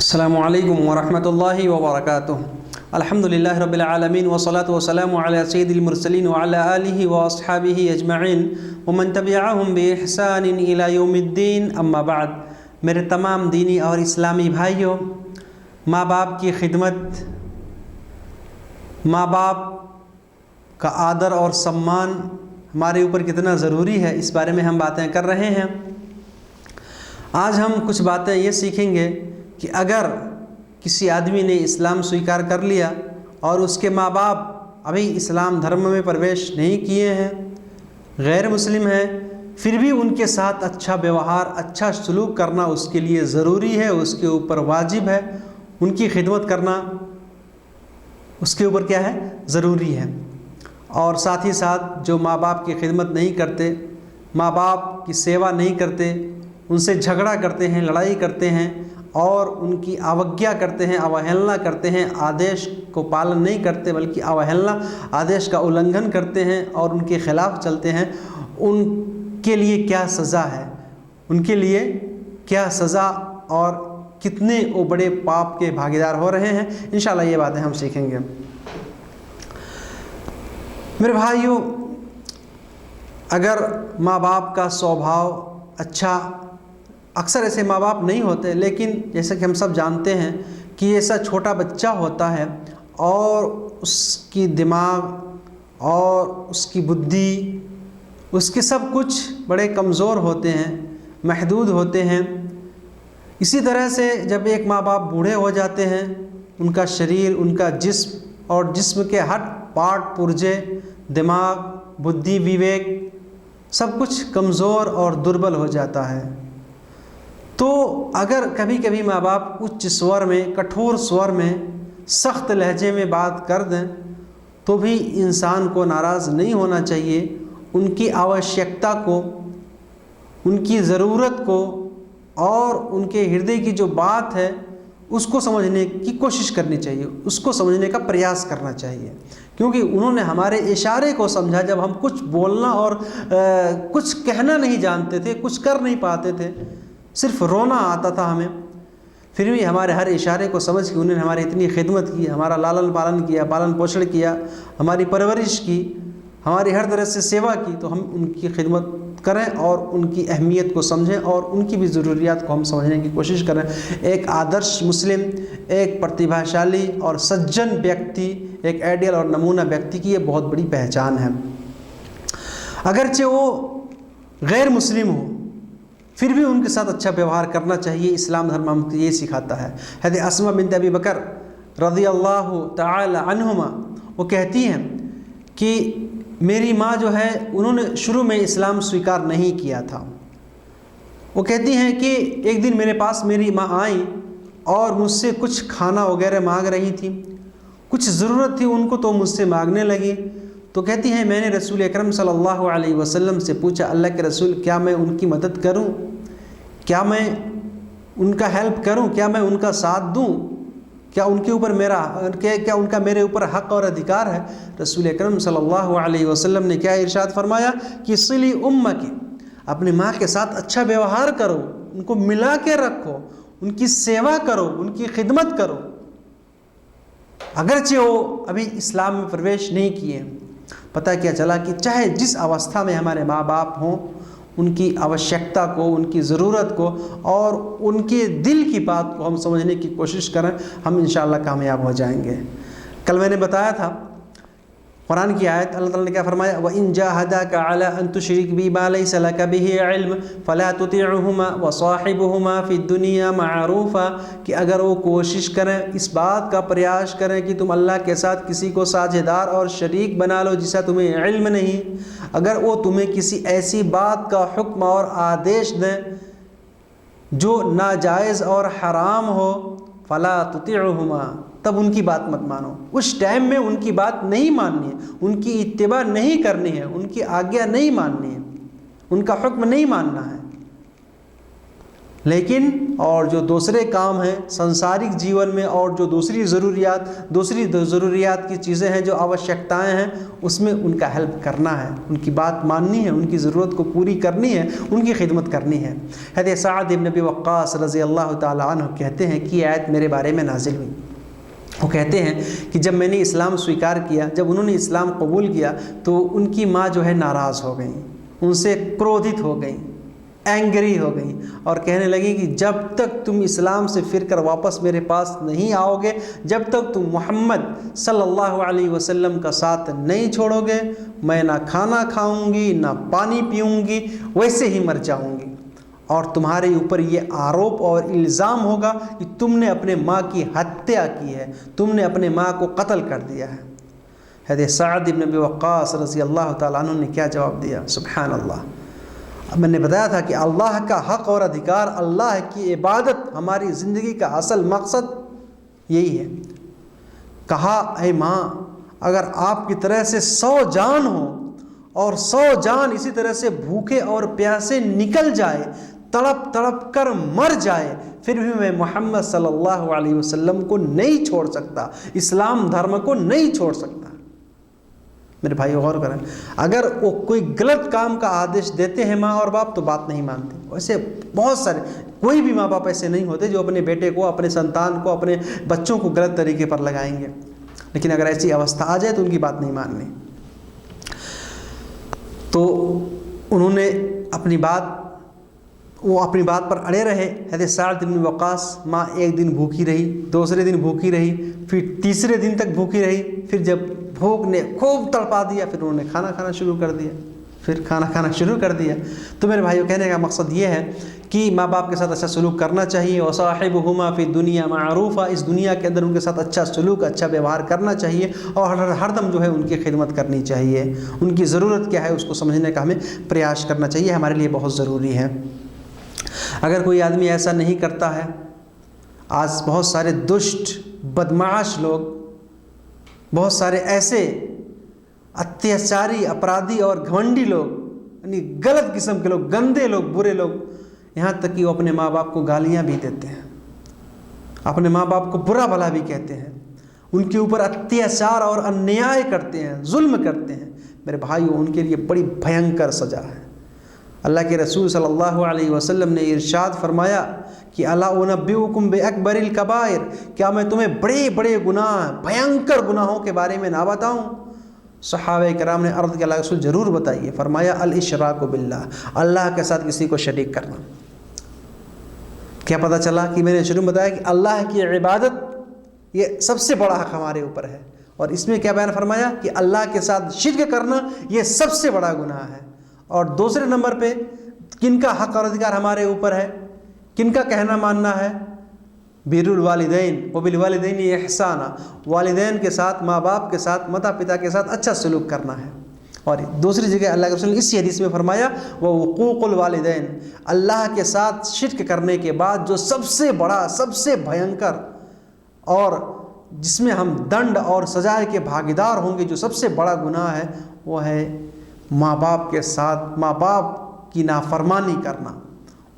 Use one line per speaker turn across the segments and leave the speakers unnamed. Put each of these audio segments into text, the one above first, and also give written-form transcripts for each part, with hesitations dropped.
अस्सलामु अलैकुम वरहमतुल्लाहि वबरकातुहू। अल्हम्दुलिल्लाहि रब्बिल आलमीन वस्सलातु वस्सलामु अला सय्यिदिल मुरसलीन व अला आलिहि व अस्हाबिहि अजमईन व मन तबिअहुम बि इहसानिन इला यौमिद्दीन, अम्मा बाद। मेरे तमाम दीनी और इस्लामी भाइयों, माँ बाप की खिदमत, माँ बाप का आदर और सम्मान हमारे ऊपर कितना ज़रूरी है, इस बारे में हम बातें कर रहे हैं। आज हम कुछ बातें ये सीखेंगे कि अगर किसी आदमी ने इस्लाम स्वीकार कर लिया और उसके माँ बाप अभी इस्लाम धर्म में प्रवेश नहीं किए हैं, गैर मुस्लिम हैं, फिर भी उनके साथ अच्छा व्यवहार, अच्छा सलूक करना उसके लिए ज़रूरी है, उसके ऊपर वाजिब है। उनकी खिदमत करना उसके ऊपर क्या है, ज़रूरी है। और साथ ही साथ जो माँ बाप की खिदमत नहीं करते, माँ बाप की सेवा नहीं करते, उनसे झगड़ा करते हैं, लड़ाई करते हैं और उनकी अवज्ञा करते हैं, अवहेलना करते हैं, आदेश को पालन नहीं करते बल्कि अवहेलना, आदेश का उल्लंघन करते हैं और उनके ख़िलाफ़ चलते हैं, उनके लिए क्या सज़ा है, उनके लिए क्या सज़ा और कितने वो बड़े पाप के भागीदार हो रहे हैं, इंशाअल्लाह ये बातें हम सीखेंगे। मेरे भाइयों, अगर माँ बाप का स्वभाव अच्छा, अक्सर ऐसे माँ बाप नहीं होते, लेकिन जैसे कि हम सब जानते हैं कि ऐसा छोटा बच्चा होता है और उसकी दिमाग और उसकी बुद्धि, उसके सब कुछ बड़े कमज़ोर होते हैं, महदूद होते हैं। इसी तरह से जब एक माँ बाप बूढ़े हो जाते हैं, उनका शरीर, उनका जिस्म और जिस्म के हर पार्ट पुर्जे, दिमाग, बुद्धि, विवेक सब कुछ कमज़ोर और दुर्बल हो जाता है। तो अगर कभी कभी माँ बाप उच्च स्वर में, कठोर स्वर में, सख्त लहजे में बात कर दें तो भी इंसान को नाराज़ नहीं होना चाहिए। उनकी आवश्यकता को, उनकी ज़रूरत को और उनके हृदय की जो बात है उसको समझने की कोशिश करनी चाहिए, उसको समझने का प्रयास करना चाहिए, क्योंकि उन्होंने हमारे इशारे को समझा। जब हम कुछ बोलना और कुछ कहना नहीं जानते थे, कुछ कर नहीं पाते थे, सिर्फ रोना आता था हमें, फिर भी हमारे हर इशारे को समझ के उन्होंने हमारी इतनी खिदमत की, हमारा लालन पालन किया, पालन पोषण किया, हमारी परवरिश की, हमारी हर तरह से सेवा की। तो हम उनकी खिदमत करें और उनकी अहमियत को समझें और उनकी भी ज़रूरियात को हम समझने की कोशिश करें। एक आदर्श मुस्लिम, एक प्रतिभाशाली और सज्जन व्यक्ति, एक आइडियल और नमूना व्यक्ति की ये बहुत बड़ी पहचान है। अगरचे वो गैर मुस्लिम हो, फिर भी उनके साथ अच्छा व्यवहार करना चाहिए। इस्लाम धर्म हमको ये सिखाता है। हज़रत अस्मा बिन्त अबी बकर रज़ियल्लाहु ताला अन्हुमा वो कहती हैं कि मेरी माँ जो है, उन्होंने शुरू में इस्लाम स्वीकार नहीं किया था। वो कहती हैं कि एक दिन मेरे पास मेरी माँ आई और मुझसे कुछ खाना वगैरह मांग रही थी, कुछ ज़रूरत थी उनको, तो मुझसे मांगने लगी। तो कहती हैं मैंने रसूल अकरम सल्लल्लाहु अलैहि वसल्लम से पूछा, अल्लाह के रसूल, क्या मैं उनकी मदद करूं, क्या मैं उनका हेल्प करूं, क्या मैं उनका साथ दूं, क्या उनके ऊपर क्या उनका मेरे ऊपर हक़ और अधिकार है? रसूल अकरम सल्लल्लाहु अलैहि वसल्लम ने क्या इरशाद फरमाया कि सिली उम्मकी, अपनी माँ के साथ अच्छा व्यवहार करो, उनको मिला के रखो, उनकी सेवा करो, उनकी खिदमत करो। अगरचे वो अभी इस्लाम में प्रवेश नहीं किए, पता क्या चला कि चाहे जिस अवस्था में हमारे माँ बाप हों, उनकी आवश्यकता को, उनकी ज़रूरत को और उनके दिल की बात को हम समझने की कोशिश करें, हम इंशाअल्लाह कामयाब हो जाएंगे। कल मैंने बताया था कुरान की आयत, अल्लाह ताला ने क्या फरमाया, व इन जाहदाका अला अन तुशरिक बी मा लैसा लका बिही इल्म फला तुतिउहुमा व साहिबुहुमा फिद दुनिया मारूफा, कि अगर वो कोशिश करें, इस बात का प्रयास करें कि तुम अल्लाह के साथ किसी को साझेदार और शरीक बना लो जिसका तुम्हें इल्म नहीं, अगर वो तुम्हें किसी ऐसी बात का हुक्म और आदेश दें जो नाजायज़ और हराम हो, फला तुतिउहुमा, तब उनकी बात मत मानो। उस टाइम में उनकी बात नहीं माननी है, उनकी इत्तिबा नहीं करनी है, उनकी आज्ञा नहीं माननी है, उनका हुक्म नहीं मानना है। लेकिन और जो दूसरे काम हैं संसारिक जीवन में और जो दूसरी ज़रूरियात की चीज़ें हैं, जो आवश्यकताएं हैं, उसमें उनका हेल्प करना है, उनकी बात माननी है, उनकी ज़रूरत को पूरी करनी है, उनकी खिदमत करनी है। हज़रत साद इब्न अबी वक्कास रज़ी अल्लाह ताला अन्हु कहते हैं कि आयत मेरे बारे में नाजिल हुई। वो कहते हैं कि जब मैंने इस्लाम स्वीकार किया, जब उन्होंने इस्लाम कबूल किया, तो उनकी माँ जो है नाराज़ हो गई, उनसे क्रोधित हो गई, एंग्री हो गई और कहने लगी कि जब तक तुम इस्लाम से फिर कर वापस मेरे पास नहीं आओगे, जब तक तुम मोहम्मद सल्लल्लाहु अलैहि वसल्लम का साथ नहीं छोड़ोगे, मैं ना खाना खाऊंगी ना पानी पीऊंगी, वैसे ही मर जाऊंगी। और तुम्हारे ऊपर ये आरोप और इल्ज़ाम होगा कि तुमने अपने माँ की हत्या की है, तुमने अपने माँ को कत्ल कर दिया है। हज़रत साद इब्न अबी वक्कास रज़ी अल्लाह ताला अन्हु ने क्या जवाब दिया? सुभान अल्लाह। अब मैंने बताया था कि अल्लाह का हक़ और अधिकार, अल्लाह की इबादत हमारी ज़िंदगी का असल मकसद यही है। कहा, ऐ माँ, अगर आपकी तरह से 100 जान हो और 100 जान इसी तरह से भूखे और प्यासे निकल जाए, तड़प तड़प कर मर जाए, फिर भी मैं मोहम्मद सल्लल्लाहु अलैहि वसल्लम को नहीं छोड़ सकता, इस्लाम धर्म को नहीं छोड़ सकता। मेरे भाई गौर करें, अगर वो कोई गलत काम का आदेश देते हैं माँ और बाप तो बात नहीं मानते। वैसे बहुत सारे, कोई भी माँ बाप ऐसे नहीं होते जो अपने बेटे को, अपने संतान को, अपने बच्चों को गलत तरीके पर लगाएंगे, लेकिन अगर ऐसी अवस्था आ जाए तो उनकी बात नहीं माननी। तो उन्होंने अपनी बात पर अड़े रहे। हज़रत साद इब्न वक्कास माँ एक दिन भूखी रही, दूसरे दिन भूखी रही, फिर तीसरे दिन तक भूखी रही। फिर जब भूख ने खूब तड़पा दिया, फिर उन्होंने खाना खाना शुरू कर दिया। तो मेरे भाइयों, कहने का मकसद ये है कि माँ बाप के साथ अच्छा सलूक करना चाहिए। व साहिबुहुमा फी दुनिया मारूफ़ा, इस दुनिया के अंदर उनके साथ अच्छा सलूक, अच्छा व्यवहार करना चाहिए और हरदम जो है उनकी खिदमत करनी चाहिए। उनकी ज़रूरत क्या है उसको समझने का हमें प्रयास करना चाहिए, हमारे लिए बहुत ज़रूरी है। अगर कोई आदमी ऐसा नहीं करता है, आज बहुत सारे दुष्ट बदमाश लोग, बहुत सारे ऐसे अत्याचारी, अपराधी और घमंडी लोग, यानी गलत किस्म के लोग, गंदे लोग, बुरे लोग, यहाँ तक कि वो अपने माँ बाप को गालियाँ भी देते हैं, अपने माँ बाप को बुरा भला भी कहते हैं, उनके ऊपर अत्याचार और अन्याय करते हैं, जुल्म करते हैं। मेरे भाइयों, उनके लिए बड़ी भयंकर सज़ा है। अल्लाह के रसूल सल्लल्लाहु अलैहि वसल्लम ने इरशाद फरमाया कि अला उनब्बिउकुम बिअकबरिल कबाइर, क्या मैं तुम्हें बड़े बड़े गुनाह, भयंकर गुनाहों के बारे में ना बताऊं? सहाबा किराम ने अर्ज़ किया, अल्लाह के रसूल ज़रूर बताइए। फरमाया अल इशराकु बिल्लाह, अल्लाह के साथ किसी को शरीक करना। क्या पता चला कि मैंने शुरू में बताया कि अल्लाह की इबादत ये सबसे बड़ा हक़ हमारे ऊपर है, और इसमें क्या बयान फरमाया कि अल्लाह के साथ शिर्क करना ये सबसे बड़ा गुनाह है। और दूसरे नंबर पे किनका हक़ और अधिकार हमारे ऊपर है, किनका कहना मानना है? बिरुल वालिदैन व बिल वालिदैन इहसाना, वालिदैन के साथ, माँ बाप के साथ, माता पिता के साथ अच्छा सलूक करना है। और दूसरी जगह अल्लाह के रसूल ने इसी हदीस में फरमाया व वक़ूक़ुल वालिदैन, अल्लाह के साथ शिर्क करने के बाद जो सबसे बड़ा, सबसे भयंकर और जिसमें हम दंड और सजाए के भागीदार होंगे, जो सबसे बड़ा गुनाह है, वो है माँ बाप के साथ, माँ बाप की नाफरमानी करना,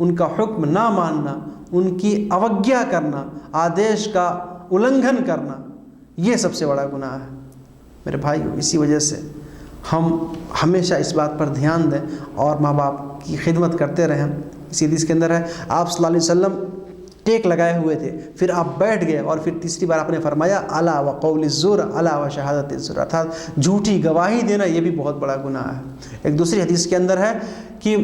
उनका हुक्म ना मानना, उनकी अवज्ञा करना, आदेश का उल्लंघन करना, ये सबसे बड़ा गुनाह है। मेरे भाइयों, इसी वजह से हम हमेशा इस बात पर ध्यान दें और माँ बाप की खिदमत करते रहें। इसी हदीस के अंदर है, आप सल्लल्लाहु अलैहि वसल्लम टेक लगाए हुए थे, फिर आप बैठ गए और फिर तीसरी बार आपने फरमाया अला व कौल ज़ुर, अला व शहादत ज़ुर, अर्थात झूठी गवाही देना ये भी बहुत बड़ा गुनाह है। एक दूसरी हदीस के अंदर है कि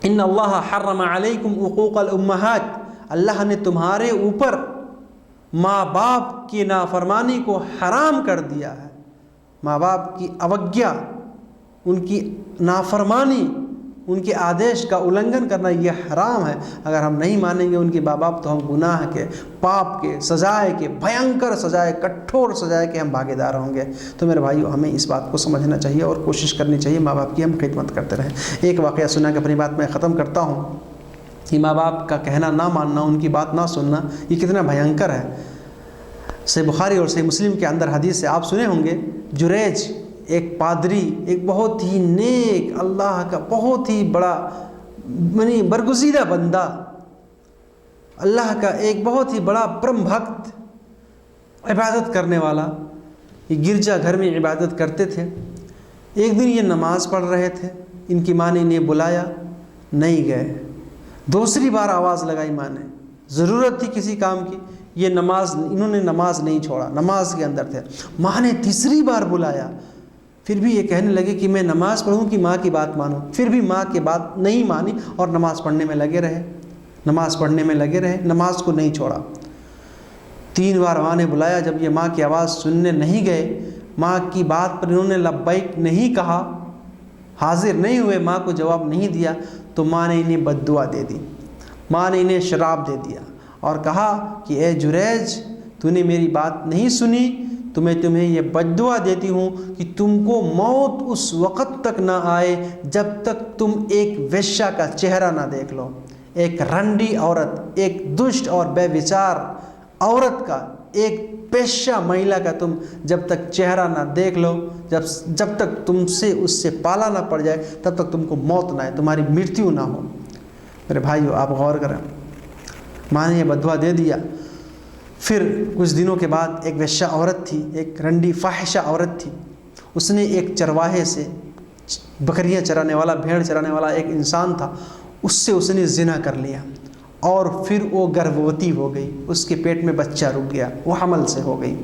इन्ना अल्लाह हर्रम अलैकुम उक़ूक़ल उम्महात, अल्लाह ने तुम्हारे ऊपर माँ बाप की नाफरमानी को हराम कर दिया है। माँ बाप की अवज्ञा, उनकी नाफरमानी, उनके आदेश का उल्लंघन करना ये हराम है। अगर हम नहीं मानेंगे उनके माँ बाप, तो हम गुनाह के, पाप के, सजाए के, भयंकर सजाए, कठोर सजाए के हम भागीदार होंगे। तो मेरे भाइयों, हमें इस बात को समझना चाहिए और कोशिश करनी चाहिए माँ बाप की हम खिदमत करते रहें। एक वाक़या सुना के अपनी बात मैं ख़त्म करता हूँ कि माँ बाप का कहना ना मानना, उनकी बात ना सुनना, ये कितना भयंकर है। सही बुखारी और सही मुस्लिम के अंदर हदीस से आप सुने होंगे, जुरैज एक पादरी, एक बहुत ही नेक, अल्लाह का बहुत ही बड़ा बरगुज़ीदा बंदा, अल्लाह का एक बहुत ही बड़ा परम भक्त, इबादत करने वाला, ये गिरजा घर में इबादत करते थे। एक दिन ये नमाज़ पढ़ रहे थे, इनकी माँ ने इन्हें बुलाया, नहीं गए। दूसरी बार आवाज़ लगाई माँ ने, ज़रूरत थी किसी काम की, ये इन्होंने नमाज नहीं छोड़ा, नमाज के अंदर थे। माँ ने तीसरी बार बुलाया, फिर भी ये कहने लगे कि मैं नमाज़ पढ़ूं कि माँ की बात मानूं। फिर भी माँ की बात नहीं मानी और नमाज़ पढ़ने में लगे रहे, नमाज़ पढ़ने में लगे रहे, नमाज को नहीं छोड़ा। 3 बार माँ ने बुलाया, जब ये माँ की आवाज़ सुनने नहीं गए, माँ की बात पर इन्होंने लब्बैक नहीं कहा, हाजिर नहीं हुए, माँ को जवाब नहीं दिया, तो माँ ने इन्हें बद्दुआ दे दी। माँ ने इन्हें शराब दे दिया और कहा कि ए जुरैज, तूने मेरी बात नहीं सुनी, तो मैं तुम्हें ये बद्दुआ देती हूँ कि तुमको मौत उस वक़्त तक ना आए जब तक तुम एक वेश्या का चेहरा ना देख लो। एक रंडी औरत, एक दुष्ट और बेविचार औरत का, एक पेशा महिला का तुम जब तक चेहरा ना देख लो, जब तक तुमसे उससे पाला ना पड़ जाए, तब तक तुमको मौत ना आए, तुम्हारी मृत्यु ना हो। मेरे भाइयों, आप गौर करें, माँ ने ये बद्दुआ दे दिया। फिर कुछ दिनों के बाद एक वेश्या औरत थी, एक रंडी फाहिशा औरत थी, उसने एक चरवाहे से, बकरियां चराने वाला, भेड़ चराने वाला एक इंसान था, उससे उसने ज़िना कर लिया और फिर वो गर्भवती हो गई, उसके पेट में बच्चा रुक गया, वो हमल से हो गई।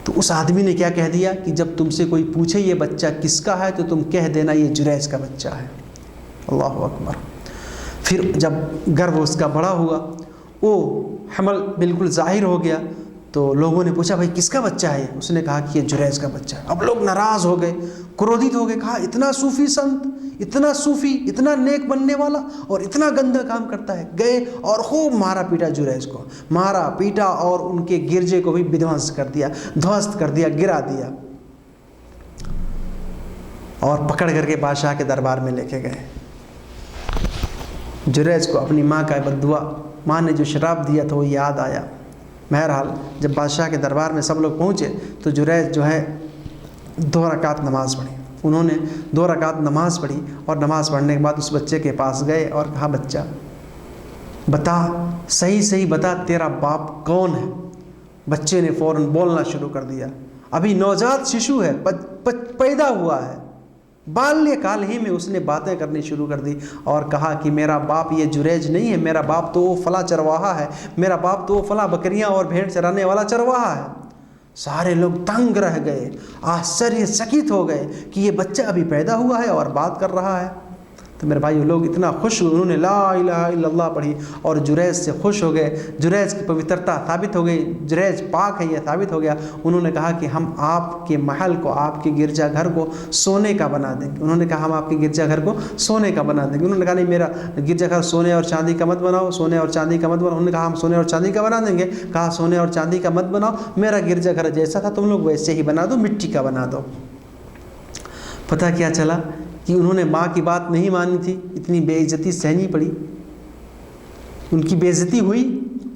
तो उस आदमी ने क्या कह दिया कि जब तुमसे कोई पूछे ये बच्चा किसका है तो तुम कह देना ये जुरैज का बच्चा है। अल्लाह अकबर। फिर जब गर्भ उसका बड़ा हुआ, वो हमल बिल्कुल ज़ाहिर हो गया, तो लोगों ने पूछा भाई किसका बच्चा है? उसने कहा कि ये जुरैज का बच्चा है। अब लोग नाराज़ हो गए, क्रोधित हो गए, कहा इतना सूफ़ी संत, इतना सूफ़ी, इतना नेक बनने वाला और इतना गंदा काम करता है। गए और खूब मारा पीटा, जुरैज को मारा पीटा और उनके गिरजे को भी विध्वंस कर दिया, ध्वस्त कर दिया, गिरा दिया और पकड़ करके बादशाह के दरबार में लेके गए। जुरैज को अपनी माँ का बद्दुआ, माँ ने जो शराब दिया था वो याद आया। बहरहाल जब बादशाह के दरबार में सब लोग पहुँचे तो जुरैज जो है 2 रकात नमाज़ पढ़ी। उन्होंने 2 रकात नमाज़ पढ़ी और नमाज़ पढ़ने के बाद उस बच्चे के पास गए और कहा, बच्चा बता, सही सही बता, तेरा बाप कौन है? बच्चे ने फ़ौरन बोलना शुरू कर दिया। अभी नवजात शिशु है, पैदा हुआ है, बाल्यकाल ही में उसने बातें करनी शुरू कर दी और कहा कि मेरा बाप ये जुरैज नहीं है, मेरा बाप तो वो फला चरवाहा है, मेरा बाप तो वो फला बकरियां और भेड़ चराने वाला चरवाहा है। सारे लोग दंग रह गए, आश्चर्यचकित हो गए कि ये बच्चा अभी पैदा हुआ है और बात कर रहा है। तो मेरे भाई, लोग इतना खुश हुए, उन्होंने ला इलाहा इल्लल्लाह पढ़ी और जुरैज से खुश हो गए। जुरैज की पवित्रता साबित हो गई, जुरैज पाक है, यह साबित हो गया। उन्होंने कहा कि हम आपके महल को, आपके गिरजाघर को सोने का बना देंगे। उन्होंने कहा हम आपके गिरजाघर को सोने का बना देंगे। उन्होंने कहा नहीं, मेरा गिरजाघर सोने और चांदी का मत बनाओ, सोने और चांदी का मत बनाओ। उन्होंने कहा हम सोने और चांदी का बना देंगे। कहा सोने और चांदी का मत बनाओ, मेरा गिरजाघर जैसा था तुम लोग वैसे ही बना दो, मिट्टी का बना दो। पता क्या चला कि उन्होंने माँ की बात नहीं मानी थी, इतनी बेइज्जती सहनी पड़ी, उनकी बेइज्जती हुई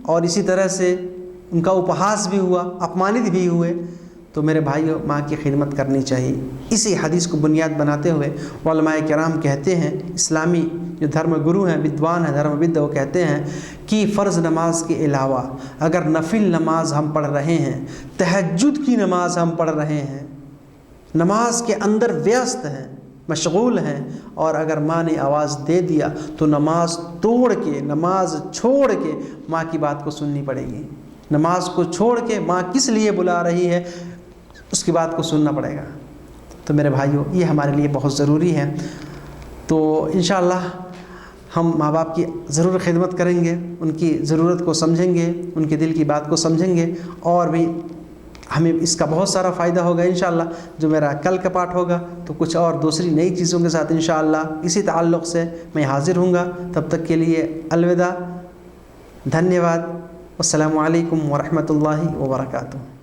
और इसी तरह से उनका उपहास भी हुआ, अपमानित भी हुए। तो मेरे भाइयों, माँ की खिदमत करनी चाहिए। इसी हदीस को बुनियाद बनाते हुए उलमाए किराम कहते हैं, इस्लामी जो धर्म गुरु हैं, विद्वान हैं, धर्मविद, वो कहते हैं कि फ़र्ज़ नमाज के अलावा अगर नफिल नमाज हम पढ़ रहे हैं, तहज्जुद की नमाज हम पढ़ रहे हैं, नमाज के अंदर व्यस्त हैं, मशगूल हैं, और अगर माँ ने आवाज़ दे दिया तो नमाज तोड़ के, नमाज छोड़ के माँ की बात को सुननी पड़ेगी। नमाज को छोड़ के माँ किस लिए बुला रही है उसकी बात को सुनना पड़ेगा। तो मेरे भाइयों, ये हमारे लिए बहुत ज़रूरी है। तो इंशाअल्लाह हम माँ बाप की ज़रूर खिदमत करेंगे, उनकी ज़रूरत को समझेंगे, उनके दिल की बात को समझेंगे और भी हमें इसका बहुत सारा फ़ायदा होगा इंशाअल्लाह। जो मेरा कल का पाठ होगा तो कुछ और दूसरी नई चीज़ों के साथ इंशाअल्लाह इसी ताल्लुक़ से मैं हाज़िर हूँगा। तब तक के लिए अलविदा, धन्यवाद। अस्सलामु अलैकुम व रहमतुल्लाहि व बरकातुहू।